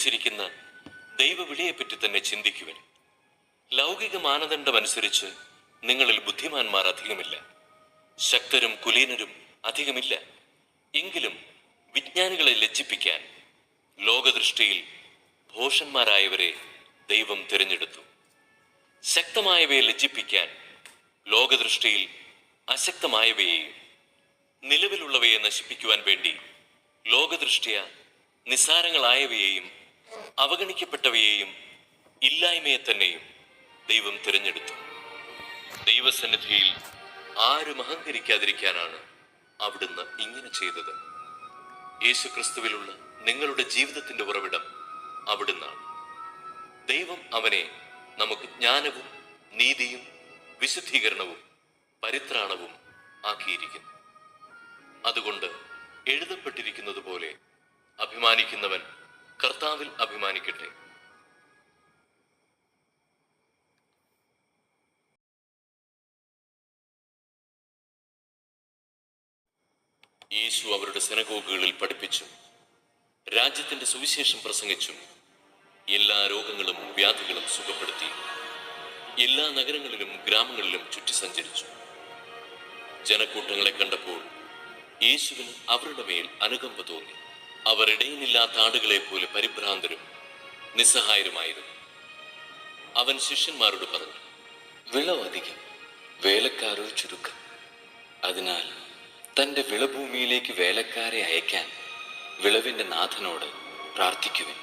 വിളിച്ചിരിക്കുന്ന ദൈവവിളിയെപ്പറ്റി തന്നെ ചിന്തിക്കുവിൻ. ലൗകിക മാനദണ്ഡമനുസരിച്ച് നിങ്ങളിൽ ബുദ്ധിമാന്മാർ അധികമില്ല, ശക്തരും കുലീനരും അധികമില്ല. എങ്കിലും വിജ്ഞാനികളെ ലജ്ജിപ്പിക്കാൻ ലോകദൃഷ്ടിയിൽ ഭോഷന്മാരായവരെ ദൈവം തിരഞ്ഞെടുത്തു. ശക്തമായവയെ ലജ്ജിപ്പിക്കാൻ ലോകദൃഷ്ടിയിൽ അശക്തമായവയെയും നിലവിലുള്ളവയെ നശിപ്പിക്കുവാൻ വേണ്ടി ലോകദൃഷ്ടിയ നിസ്സാരങ്ങളായവയെയും അവഗണിക്കപ്പെട്ടവയെയും ഇല്ലായ്മയെ തന്നെയും ദൈവം തിരഞ്ഞെടുത്തു. ദൈവസന്നിധിയിൽ ആരും അഹങ്കരിക്കാതിരിക്കാനാണ് അവിടുന്ന് ഇങ്ങനെ ചെയ്തത്. യേശുക്രിസ്തുവിലുള്ള നിങ്ങളുടെ ജീവിതത്തിന്റെ ഉറവിടം അവിടുന്നാണ്. ദൈവം അവനെ നമുക്ക് ജ്ഞാനവും നീതിയും വിശുദ്ധീകരണവും പരിത്രാണവും ആക്കിയിരിക്കുന്നു. അതുകൊണ്ട് എഴുതപ്പെട്ടിരിക്കുന്നത് പോലെ അഭിമാനിക്കുന്നവൻ കർത്താവിൽ അഭിമാനിക്കട്ടെ. യേശു അവരുടെ സിനഗോഗുകളിൽ പഠിപ്പിച്ചും രാജ്യത്തിന്റെ സുവിശേഷം പ്രസംഗിച്ചും എല്ലാ രോഗങ്ങളും വ്യാധികളും സുഖപ്പെടുത്തി എല്ലാ നഗരങ്ങളിലും ഗ്രാമങ്ങളിലും ചുറ്റി സഞ്ചരിച്ചു. ജനക്കൂട്ടങ്ങളെ കണ്ടപ്പോൾ യേശുവിന് അവരുടെ മേൽ അനുകമ്പ തോന്നി. അവർ ഇടയിലില്ലാത്ത ആടുകളെ പോലെ പരിഭ്രാന്തരും നിസ്സഹായരുമായിരുന്നു. അവൻ ശിഷ്യന്മാരോട് പറഞ്ഞു, വിളവധികം, വേലക്കാരോ ചുരുക്കം. അതിനാൽ തന്റെ വിളഭൂമിയിലേക്ക് വേലക്കാരെ അയക്കാൻ വിളവിന്റെ നാഥനോട് പ്രാർത്ഥിക്കുവിൻ.